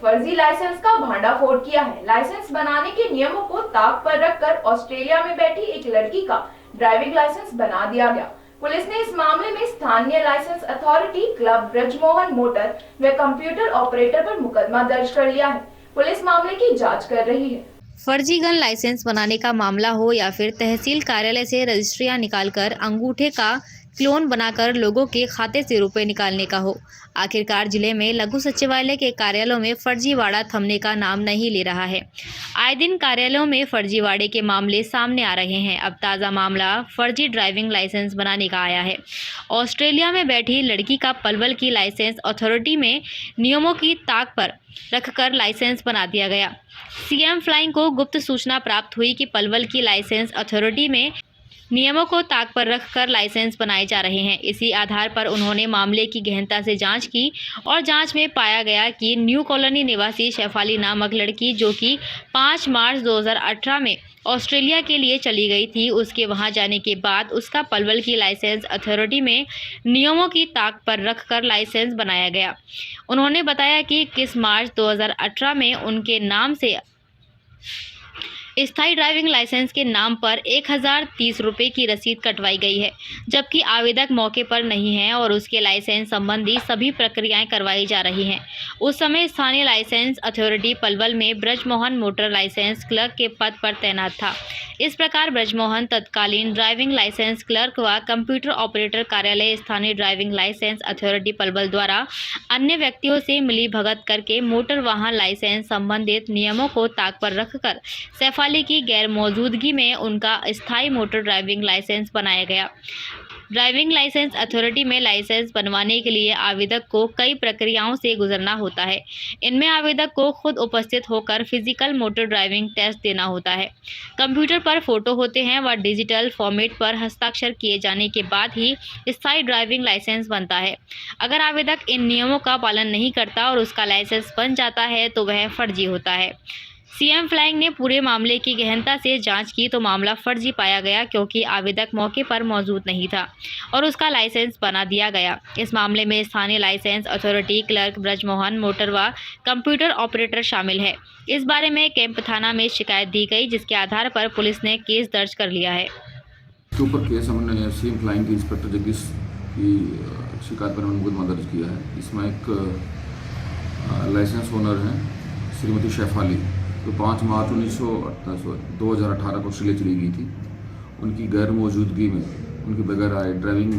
फर्जी लाइसेंस का भांडाफोड़ किया है। लाइसेंस बनाने के नियमों को ताक पर रखकर ऑस्ट्रेलिया में बैठी एक लड़की का ड्राइविंग लाइसेंस बना दिया गया। पुलिस ने इस मामले में स्थानीय licence authority club Brajmohan motor व कंप्यूटर ऑपरेटर पर मुकदमा दर्ज कर लिया है। पुलिस मामले की जांच कर रही है। फर्जी गन लाइसेंस बनाने का मामला हो या फिर तहसील कार्यालय से रजिस्ट्रियां निकालकर अंगूठे का क्लोन बनाकर लोगों के खाते से रुपए निकालने का हो, आखिरकार जिले में लघु सचिवालय के कार्यालयों में फर्जीवाड़ा थमने का नाम नहीं ले रहा है। आए दिन कार्यालयों में फर्जीवाड़े के मामले सामने आ रहे हैं। अब ताज़ा मामला फर्जी ड्राइविंग लाइसेंस बनाने का आया है। ऑस्ट्रेलिया में बैठी लड़की का पलवल की लाइसेंस अथॉरिटी में नियमों की ताक पर रखकर लाइसेंस बना दिया गया। सीएम फ्लाइंग को गुप्त सूचना प्राप्त हुई कि पलवल की लाइसेंस अथॉरिटी में नियमों को ताक पर रखकर लाइसेंस बनाए जा रहे हैं। इसी आधार पर उन्होंने मामले की गहनता से जांच की और जांच में पाया गया कि न्यू कॉलोनी निवासी शेफाली नामक लड़की, जो कि 5 मार्च 2018 में ऑस्ट्रेलिया के लिए चली गई थी, उसके वहां जाने के बाद उसका पलवल की लाइसेंस अथॉरिटी में नियमों की ताक पर रखकर लाइसेंस बनाया गया। उन्होंने बताया कि 21 मार्च 2018 में उनके नाम से स्थायी ड्राइविंग लाइसेंस के नाम पर 1030 रुपये की रसीद कटवाई गई है, जबकि आवेदक मौके पर नहीं है और उसके लाइसेंस संबंधी सभी प्रक्रियाएं करवाई जा रही हैं। उस समय स्थानीय लाइसेंस अथॉरिटी पलवल में ब्रजमोहन मोटर लाइसेंस क्लर्क के पद पर तैनात था। इस प्रकार ब्रजमोहन तत्कालीन ड्राइविंग लाइसेंस क्लर्क व कंप्यूटर ऑपरेटर कार्यालय स्थानीय ड्राइविंग लाइसेंस अथॉरिटी पलवल द्वारा अन्य व्यक्तियों से मिली भगत करके मोटर वाहन लाइसेंस संबंधित नियमों को ताक पर रखकर शेफाली की गैर मौजूदगी में उनका स्थायी मोटर ड्राइविंग लाइसेंस बनाया गया। ड्राइविंग लाइसेंस अथॉरिटी में लाइसेंस बनवाने के लिए आवेदक को कई प्रक्रियाओं से गुजरना होता है। इनमें आवेदक को खुद उपस्थित होकर फिजिकल मोटर ड्राइविंग टेस्ट देना होता है। कंप्यूटर पर फोटो होते हैं व डिजिटल फॉर्मेट पर हस्ताक्षर किए जाने के बाद ही स्थायी ड्राइविंग लाइसेंस बनता है। अगर आवेदक इन नियमों का पालन नहीं करता और उसका लाइसेंस बन जाता है तो वह फर्जी होता है। सीएम फ्लाइंग ने पूरे मामले की गहनता से जांच की तो मामला फर्जी पाया गया, क्योंकि आवेदक मौके पर मौजूद नहीं था और उसका लाइसेंस बना दिया गया। इस मामले में स्थानीय licence authority clerk Brajmohan motor व कंप्यूटर ऑपरेटर शामिल है। इस बारे में कैंप थाना में शिकायत दी गई, जिसके आधार पर पुलिस ने केस दर्ज कर लिया है। इसके ऊपर केस हमने सीएम फ्लाइंग की इंस्पेक्टर जगदीश की शिकायत पर मुकदमा दर्ज किया है। इसमें एक लाइसेंस ओनर हैं श्रीमती शेफाली, जो 5 मार्च 2018 को ऑस्ट्रेलिया चली गई थी। उनकी गैर मौजूदगी में उनके बगैर आए ड्राइविंग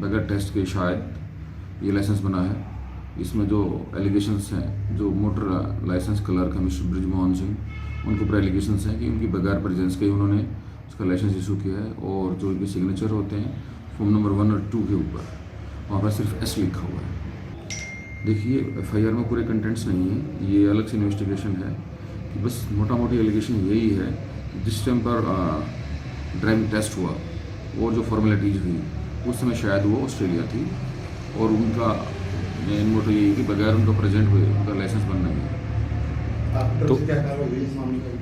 बगैर टेस्ट के शायद ये लाइसेंस बना है। इसमें जो एलिगेशंस हैं, जो मोटर लाइसेंस क्लर्क है मिस्टर ब्रजमोहन सिंह, उनके ऊपर एलिगेशंस हैं कि उनकी बगैर प्रेजेंस के उन्होंने उसका लाइसेंस इशू किया है और जो उनके सिग्नेचर होते हैं फॉर्म नंबर 1 और 2 के ऊपर वहाँ पर सिर्फ एस लिखा हुआ है। देखिए, एफआईआर में पूरे कंटेंट्स नहीं है, ये अलग से इन्वेस्टिगेशन है कि बस मोटा मोटी एलिगेशन यही है कि जिस टाइम पर ड्राइविंग टेस्ट हुआ और जो फॉर्मेलिटीज़ हुई उस समय शायद वो ऑस्ट्रेलिया थी और उनका मेन मोटो यही कि बगैर उनका प्रेजेंट हुए उनका लाइसेंस बनना है। तो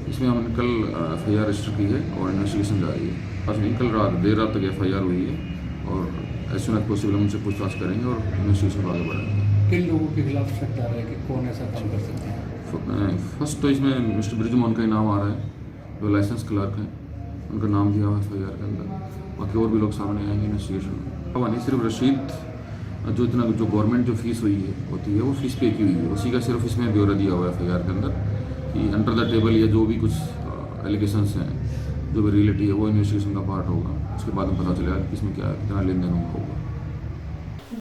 इसमें हमने कल एफआईआर रजिस्टर की है और इन्वेस्टिगेशन जारी है। आज नहीं, कल देर रात तक एफआईआर हुई है और एज सुन एज पॉसिबल हम उनसे पूछताछ करेंगे और इन्वेस्टिगेशन को आगे बढ़ाएंगे। किन लोगों के खिलाफ शक डाल रहे हैं कि कौन ऐसा काम कर सकते हैं? फर्स्ट तो इसमें मिस्टर ब्रजमोहन का ही नाम आ रहा है, जो लाइसेंस क्लर्क हैं, उनका नाम दिया हुआ है एफआईआर के अंदर। बाकी और भी लोग सामने आएंगे इन्वेस्टिगेशन। अब नहीं सिर्फ रशीद जो गवर्नमेंट जो फीस हुई है होती है वो फीस पे की हुई है, उसी का सिर्फ इसमें ब्यौरा दिया हुआ है एफआईआर के अंदर कि अंडर द टेबल या जो भी कुछ एलिगेशंस हैं, जो भी रियलिटी है वो इन्वेस्टिगेशन का पार्ट होगा। उसके बाद में पता चलेगा कि इसमें क्या कितना लेन देन होगा।